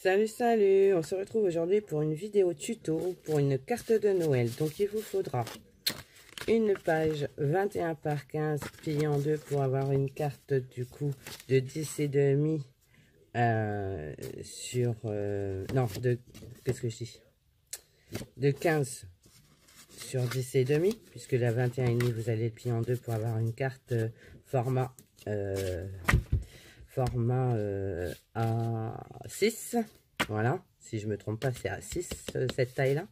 Salut, salut! On se retrouve aujourd'hui pour une vidéo tuto pour une carte de Noël. Donc il vous faudra une page 21 par 15 pliée en deux pour avoir une carte du coup de 10 et demi non, qu'est-ce que je dis? De 15 sur 10 et demi, puisque la 21 et demi vous allez le plier en deux pour avoir une carte format A6. Voilà, si je me trompe pas, c'est A6 cette taille là.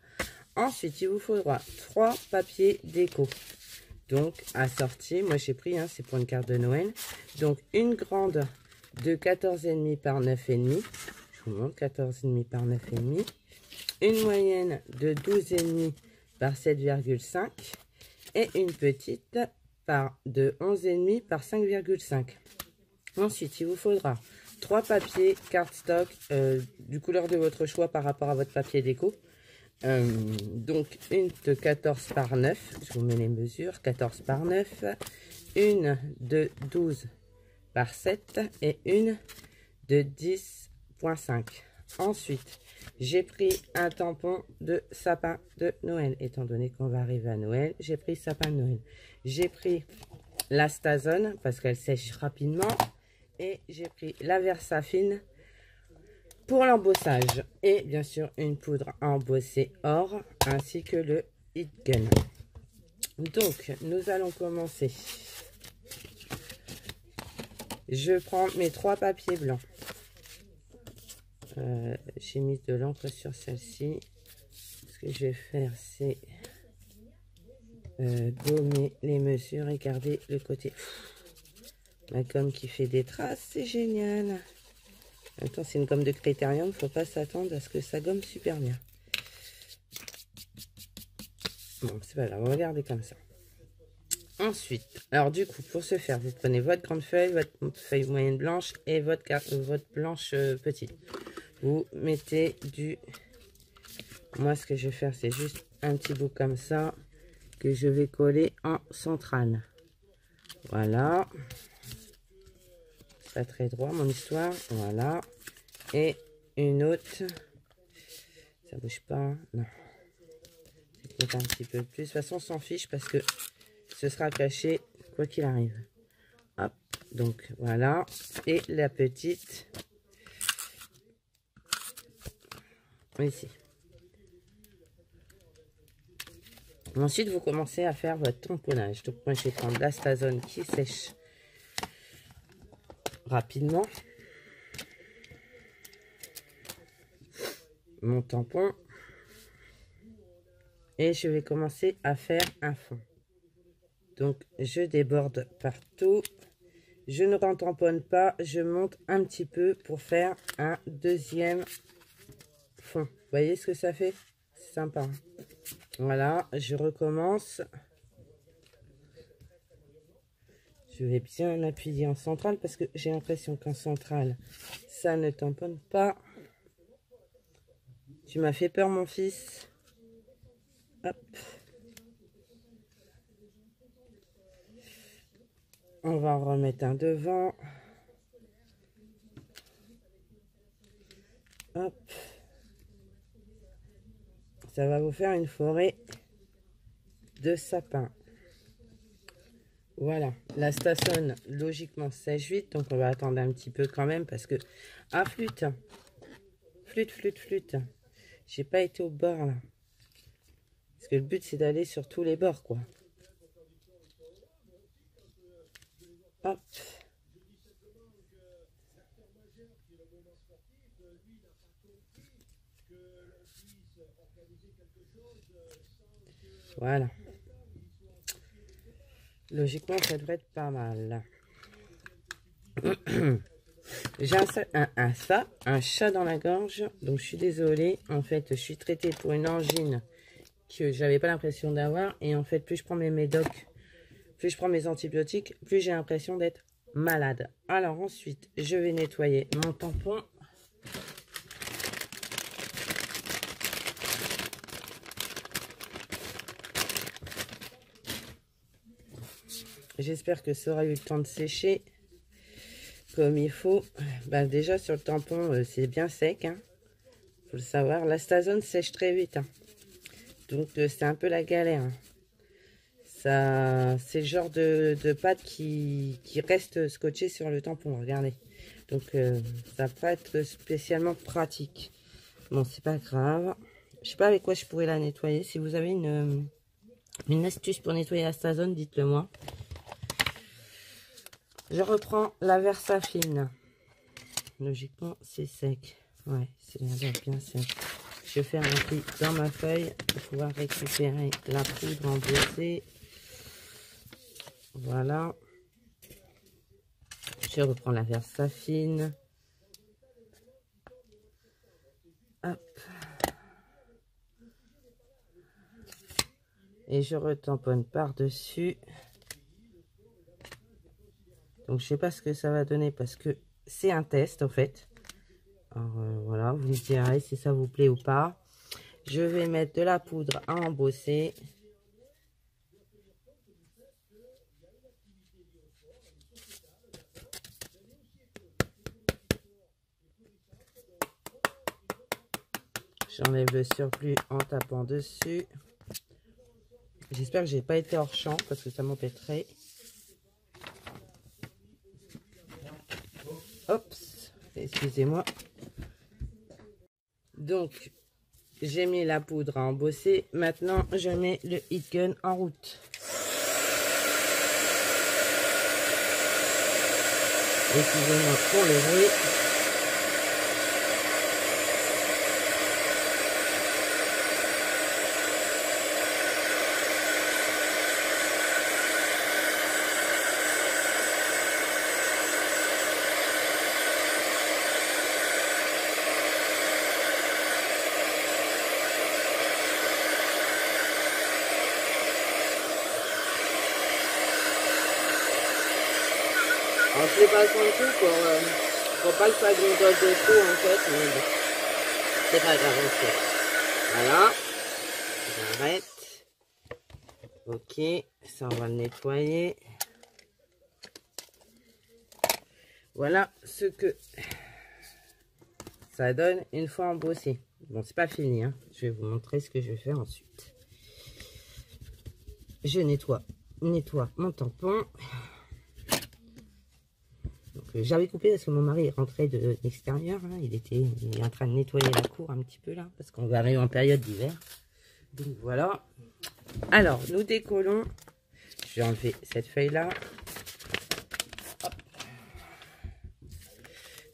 Ensuite il vous faudra 3 papiers déco, donc assortis. Moi j'ai pris, c'est pour une carte de Noël, donc une grande de 14,5 par 9,5. Je vous montre, 14,5 par 9,5. Une moyenne de 12,5 par 7,5 et une petite de 11,5 par 5,5. Ensuite, il vous faudra 3 papiers cardstock du couleur de votre choix par rapport à votre papier déco. Donc, une de 14 par 9, je vous mets les mesures, 14 par 9, une de 12 par 7 et une de 10,5. Ensuite, j'ai pris un tampon de sapin de Noël. Étant donné qu'on va arriver à Noël, j'ai pris sapin de Noël. J'ai pris la Stazone parce qu'elle sèche rapidement. Et j'ai pris la Versafine pour l'embossage. Et bien sûr, une poudre embossée or, ainsi que le Heat Gun. Donc, nous allons commencer. Je prends mes 3 papiers blancs. J'ai mis de l'encre sur celle-ci. Ce que je vais faire, c'est gommer les mesures et garder le côté. La gomme qui fait des traces, c'est génial. En même temps, c'est une gomme de Critérium, faut pas s'attendre à ce que ça gomme super bien. Bon, c'est pas grave, on va garder comme ça. Ensuite, alors du coup, pour ce faire, vous prenez votre grande feuille, votre feuille moyenne blanche et votre blanche petite. Vous mettez du... Moi, ce que je vais faire, c'est juste un petit bout comme ça que je vais coller en centrale. Voilà. Pas très droit mon histoire, voilà. Et une autre, ça bouge pas, non, peut-être un petit peu plus. De toute façon on s'en fiche parce que ce sera caché quoi qu'il arrive. Hop, donc voilà. Et la petite ici. Ensuite vous commencez à faire votre tamponnage. Donc moi je vais prendre la Stazone qui sèche rapidement, mon tampon, et je vais commencer à faire un fond. Donc je déborde partout, je ne tamponne pas, je monte un petit peu pour faire un deuxième fond. Vous voyez ce que ça fait? C'est sympa. Voilà, je recommence. Je vais bien appuyer en centrale parce que j'ai l'impression qu'en centrale, ça ne tamponne pas. Tu m'as fait peur, mon fils. Hop. On va en remettre un devant. Hop. Ça va vous faire une forêt de sapins. Voilà, la Stazone, logiquement, sèche vite, donc on va attendre un petit peu quand même parce que... Ah, flûte. Flûte. J'ai pas été au bord, là. Parce que le but, c'est d'aller sur tous les bords, quoi. Hop. Voilà. Logiquement, ça devrait être pas mal. J'ai un chat dans la gorge, donc je suis désolée. En fait, je suis traitée pour une angine que j'avais pas l'impression d'avoir. Et en fait, plus je prends mes médocs, plus je prends mes antibiotiques, plus j'ai l'impression d'être malade. Alors ensuite, je vais nettoyer mon tampon. J'espère que ça aura eu le temps de sécher comme il faut. Déjà sur le tampon, c'est bien sec. faut le savoir. L'Astazone sèche très vite. Hein. Donc, c'est un peu la galère. Hein. Ça, c'est le genre de pâte qui reste scotché sur le tampon. Regardez. Donc, ça va pas être spécialement pratique. Bon, c'est pas grave. Je sais pas avec quoi je pourrais la nettoyer. Si vous avez une astuce pour nettoyer l'Astazone, dites-le moi. Je reprends la Versafine. Logiquement, c'est sec. Ouais, c'est bien sec. Je fais un pli dans ma feuille pour pouvoir récupérer la poudre embossée. Voilà. Je reprends la Versafine. Hop. Et je retamponne par-dessus. Donc, je sais pas ce que ça va donner parce que c'est un test, en fait. Alors, voilà, vous me direz si ça vous plaît ou pas. Je vais mettre de la poudre à embosser. J'enlève le surplus en tapant dessus. J'espère que j'ai pas été hors champ parce que ça m'empêcherait. Hop, excusez-moi. Donc, j'ai mis la poudre à embosser. Maintenant, je mets le heat gun en route. Excusez-moi pour le bruit. Alors, je l'ai pas en dessous pour pas le faire d'une dose de chaud en fait, mais bon, c'est pas grave, on fait. Voilà, j'arrête. Ok, ça on va le nettoyer. Voilà ce que ça donne une fois embossé. Bon, c'est pas fini, hein. Je vais vous montrer ce que je vais faire ensuite. Je nettoie mon tampon. J'avais coupé parce que mon mari est rentré de l'extérieur. Hein. Il est en train de nettoyer la cour un petit peu là. Parce qu'on va arriver en période d'hiver. Donc voilà. Alors, nous décollons. Je vais enlever cette feuille là. Hop.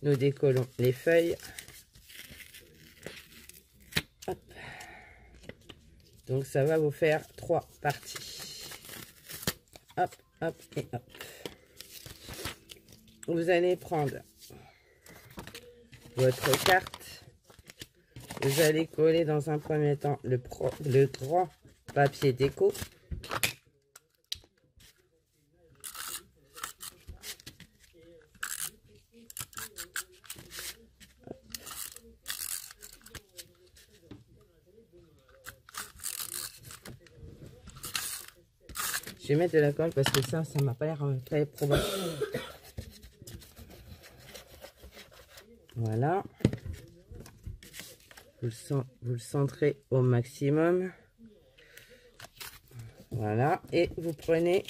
Nous décollons les feuilles. Hop. Donc ça va vous faire 3 parties. Hop, hop et hop. Vous allez prendre votre carte. Vous allez coller dans un premier temps le grand papier déco. Je vais mettre de la colle parce que ça m'a pas l'air très probable. Voilà. Vous le centrez au maximum. Voilà. Et vous prenez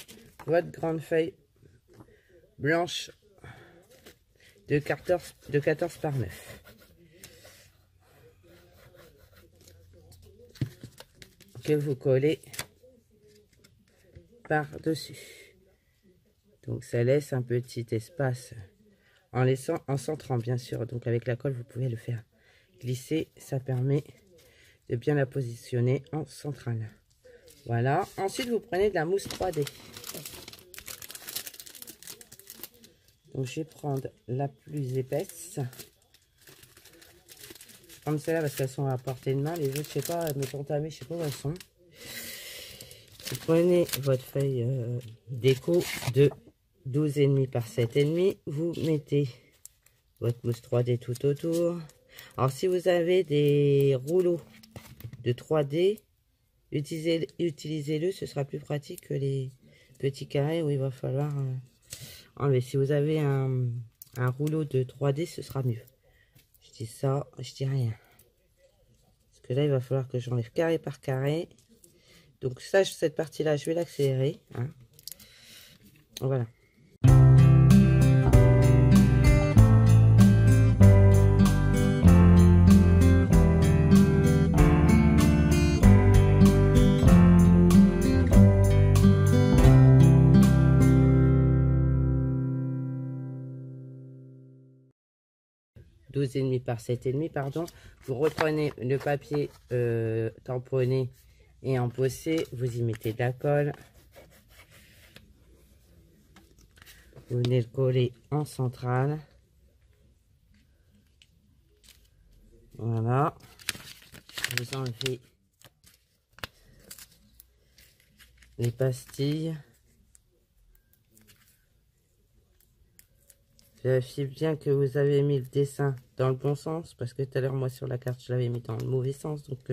votre grande feuille blanche de 14 par 9. Que vous collez par-dessus. Donc ça laisse un petit espace en centrant bien sûr. Donc avec la colle vous pouvez le faire glisser, ça permet de bien la positionner en centrale. Voilà, ensuite vous prenez de la mousse 3D. Donc je vais prendre la plus épaisse. Je prends celle-là parce qu'elles sont à portée de main. Les autres, je sais pas, mes entamées, je sais pas où elles sont. Vous prenez votre feuille déco de 12,5 par 7,5. Vous mettez votre mousse 3D tout autour. Alors si vous avez des rouleaux de 3D, utilisez-le, ce sera plus pratique que les petits carrés où il va falloir enlever. Si vous avez un rouleau de 3D, ce sera mieux. Je dis ça, je dis rien. que là, il va falloir que j'enlève carré par carré. Donc ça, cette partie-là, je vais l'accélérer. Hein. Voilà. ,5 par 7,5, pardon. Vous reprenez le papier tamponné et embossé, vous y mettez de la colle. Vous venez le coller en centrale. Voilà. Vous enlevez les pastilles. Vérifiez bien que vous avez mis le dessin dans le bon sens, parce que tout à l'heure, moi, sur la carte, je l'avais mis dans le mauvais sens. Donc,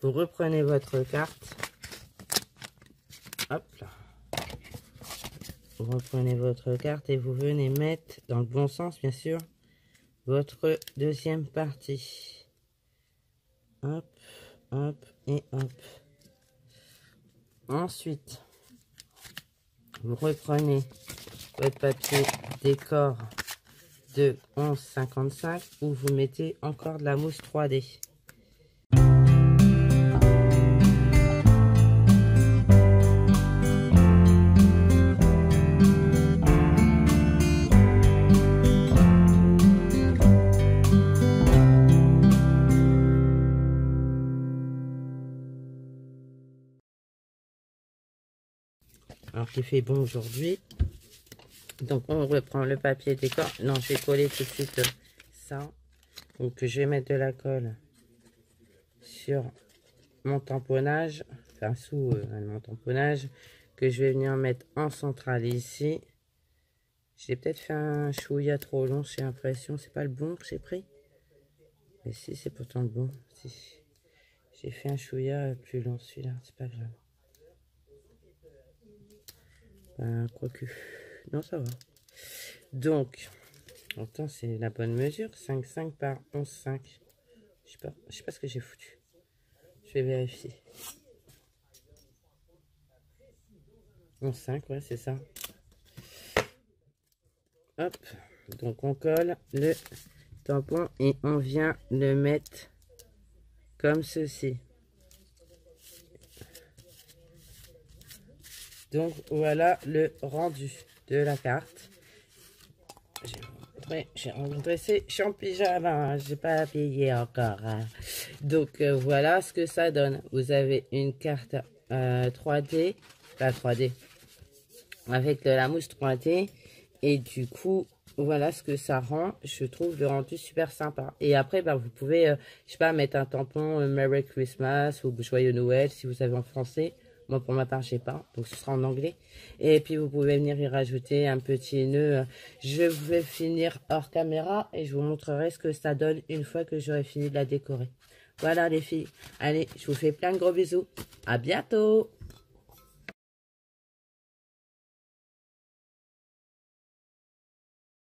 vous reprenez votre carte. Hop là. Vous reprenez votre carte et vous venez mettre, dans le bon sens, bien sûr, votre deuxième partie. Hop, hop et hop. Ensuite, vous reprenez votre papier décor de 11,55 où vous mettez encore de la mousse 3D. Alors qu'il fait bon aujourd'hui. Donc on reprend le papier décor. Non, je vais coller tout de suite ça. Donc je vais mettre de la colle sur mon tamponnage. Enfin sous mon tamponnage. Que je vais venir mettre en centrale ici. J'ai peut-être fait un chouïa trop long, j'ai l'impression. C'est pas le bon que j'ai pris. Mais si, c'est pourtant le bon. Si. J'ai fait un chouïa plus long celui-là, c'est pas grave. Quoique, non, ça va. Donc, pourtant, c'est la bonne mesure. 5,5 par 11,5. Je sais pas ce que j'ai foutu. Je vais vérifier. 11,5, ouais, c'est ça. Hop. Donc, on colle le tampon et on vient le mettre comme ceci. Donc voilà le rendu de la carte. J'ai redressé, je suis en pyjama, j'ai pas habillé encore. Hein. Donc voilà ce que ça donne. Vous avez une carte 3D, pas 3D, avec de la mousse 3D. Et du coup, voilà ce que ça rend. Je trouve le rendu super sympa. Et après, bah, vous pouvez, je sais pas, mettre un tampon Merry Christmas ou Joyeux Noël si vous avez en français. Moi, pour ma part, je sais pas. Donc, ce sera en anglais. Et puis, vous pouvez venir y rajouter un petit nœud. Je vais finir hors caméra et je vous montrerai ce que ça donne une fois que j'aurai fini de la décorer. Voilà, les filles. Allez, je vous fais plein de gros bisous. À bientôt!